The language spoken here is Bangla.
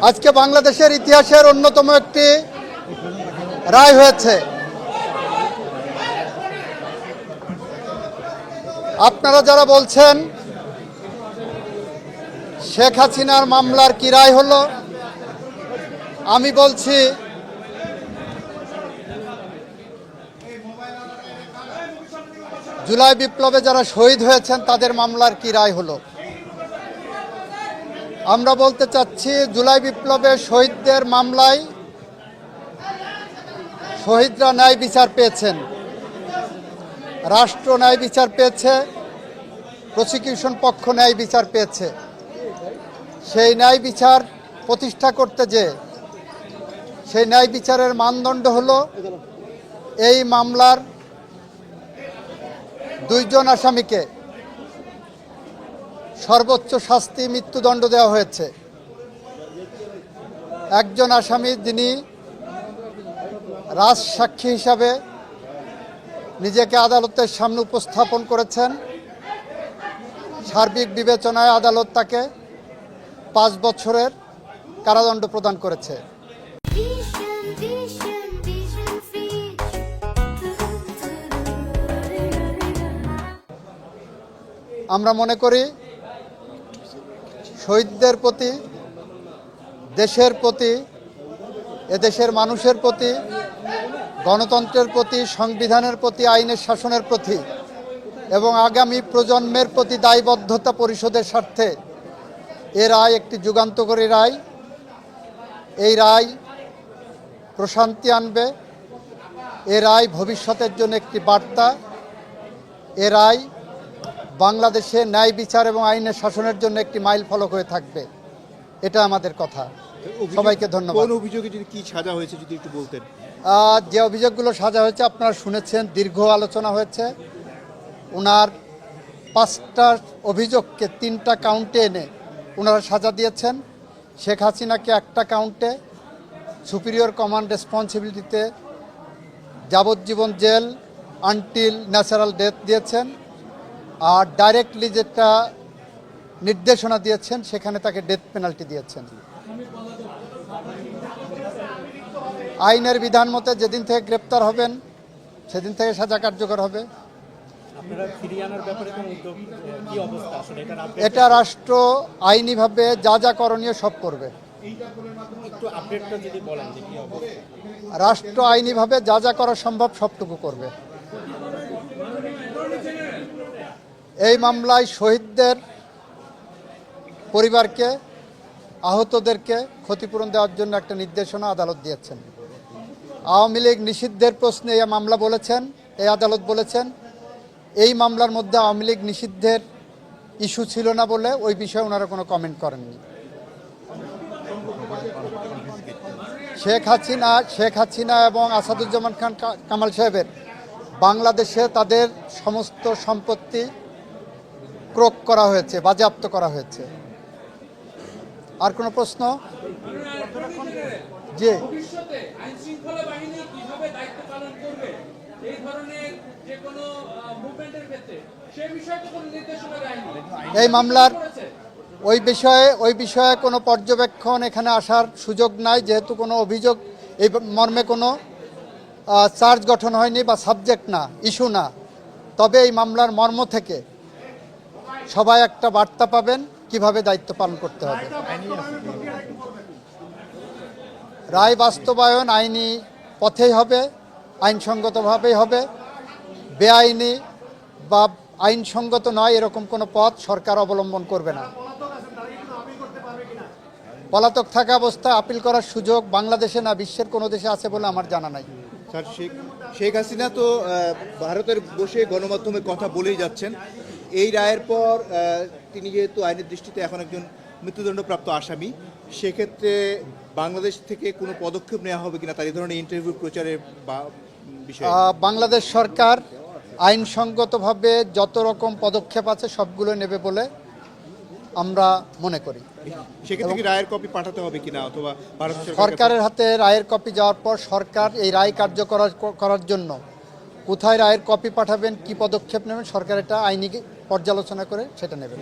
আজকে বাংলাদেশের ইতিহাসের অন্যতম একটি রায় হয়েছে। আপনারা যারা বলছেন শেখ হাসিনার মামলার কি রায় হলো, আমি বলছি জুলাই বিপ্লবে যারা শহীদ হয়েছেন তাদের মামলার কি রায় হলো। আমরা বলতে চাচ্ছি জুলাই বিপ্লবে শহীদদের মামলায় শহীদরা ন্যায় বিচার পেয়েছেন, রাষ্ট্র ন্যায় বিচার পেয়েছে, প্রসিকিউশন পক্ষ ন্যায় বিচার পেয়েছে। সেই ন্যায় বিচার প্রতিষ্ঠা করতে যে সেই ন্যায় বিচারের মানদণ্ড হলো এই মামলার দুইজন আসামিকে সর্বোচ্চ শাস্তি মৃত্যুদণ্ড দেওয়া হয়েছে। একজন আসামি যিনি রাজসাক্ষী হিসাবে নিজেকে আদালতের সামনে উপস্থাপন করেছেন, সার্বিক বিবেচনায় আদালত তাকে 5 বছরের কারাদণ্ড প্রদান করেছে। আমরা মনে করি শহীদদের প্রতি, দেশের প্রতি, এদেশের মানুষের প্রতি, গণতন্ত্রের প্রতি, সংবিধানের প্রতি, আইনের শাসনের প্রতি এবং আগামী প্রজন্মের প্রতি দায়বদ্ধতা পরিশোধের স্বার্থে এ রায় একটি যুগান্তকারী রায়। এই রায় প্রশান্তি আনবে, এ রায় ভবিষ্যতের জন্য একটি বার্তা, এ রায় বাংলাদেশে ন্যায় বিচার এবং আইনের শাসনের জন্য একটি মাইল ফলক হয়ে থাকবে। এটা আমাদের কথা। সবাইকে ধন্যবাদ। কোন অভিযোগে যদি কি সাজা হয়েছে যদি একটু বলতেন। যে অভিযোগগুলো সাজা হয়েছে আপনারা শুনেছেন, দীর্ঘ আলোচনা হয়েছে। ওনার 5টা অভিযোগকে 3টা কাউন্টে এনে ওনারা সাজা দিয়েছেন। শেখ হাসিনাকে একটা কাউন্টে সুপিরিয়র কমান্ড রেসপন্সিবিলিটিতে যাবজ্জীবন জেল আনটিল ন্যাচারাল ডেথ দিয়েছেন, আর ডাইরেক্টলি যেটা নির্দেশনা দিয়েছেন সেখানে তাকে ডেথ পেনাল্টি দিয়েছেন। আইনের বিধান মতে যেদিন থেকে গ্রেপ্তার হবেন সেদিন থেকে সাজা কার্যকর হবে। এটা রাষ্ট্র আইনিভাবে যা যা করণীয় সব করবে। রাষ্ট্র আইনিভাবে যা যা করা সম্ভব সবটুকু করবে। এই মামলায় শহীদদের পরিবারকে, আহতদেরকে ক্ষতিপূরণ দেওয়ার জন্য একটা নির্দেশনা আদালত দিয়েছেন। আওয়ামী লীগ নিষিদ্ধের প্রশ্নে এই মামলা বলেছেন, এই আদালত বলেছেন এই মামলার মধ্যে আওয়ামী লীগ নিষিদ্ধের ইস্যু ছিল না বলে ওই বিষয়ে ওনারা কোনো কমেন্ট করেননি। শেখ হাসিনা এবং আসাদুজ্জামান খান কামাল সাহেবের বাংলাদেশে তাদের সমস্ত সম্পত্তি ক্রোক করা হয়েছে, বাজেয়াপ্ত করা হয়েছে। আর কোনো প্রশ্ন? জি, এই মামলার ওই বিষয়ে কোনো পর্যবেক্ষণ এখানে আসার সুযোগ নাই, যেহেতু কোনো অভিযোগ এই মর্মে কোনো চার্জ গঠন হয়নি বা সাবজেক্ট না, ইস্যু না। তবে এই মামলার মর্ম থেকে সবাই একটা বার্তা পাবেন কিভাবে দায়িত্ব পালন করতে হবে। রায় বাস্তবায়ন আইনি পথেই হবে, আইনসঙ্গতভাবেই হবে। বেআইনি বা আইনসঙ্গত নয় এরকম কোনো পথ সরকার অবলম্বন করবে না। পলাতক থাকা অবস্থায় আপিল করার সুযোগ বাংলাদেশে না বিশ্বের কোনো দেশে আছে বলে আমার জানা নাই। স্যার, শেখ হাসিনা তো ভারতের বসে গণমাধ্যমে কথা বলেই যাচ্ছেন। এই রায়ের পর তিনি যেহেতু আইনের দৃষ্টিতে এখন একজন মৃত্যুদণ্ডপ্রাপ্ত আসামি, সেক্ষেত্রে বাংলাদেশ থেকে কোনো পদক্ষেপ নেওয়া হবে কিনা তার এই ধরনের ইন্টারভিউ প্রচারের বিষয়ে? বাংলাদেশ সরকার আইনসঙ্গতভাবে যত রকম পদক্ষেপ আছে সবগুলো নেবে বলে আমরা মনে করি। সেক্ষেত্রে কি রায়ের কপি পাঠাতে হবে কিনা, অথবা ভারত সরকারের হাতে রায়ের কপি যাওয়ার পর সরকার এই রায় কার্যকর করার জন্য কোথায় রায়ের কপি পাঠাবেন, কি পদক্ষেপ নেবেন, সরকার এটা আইনি পর্যালোচনা করে সেটা নেবেন।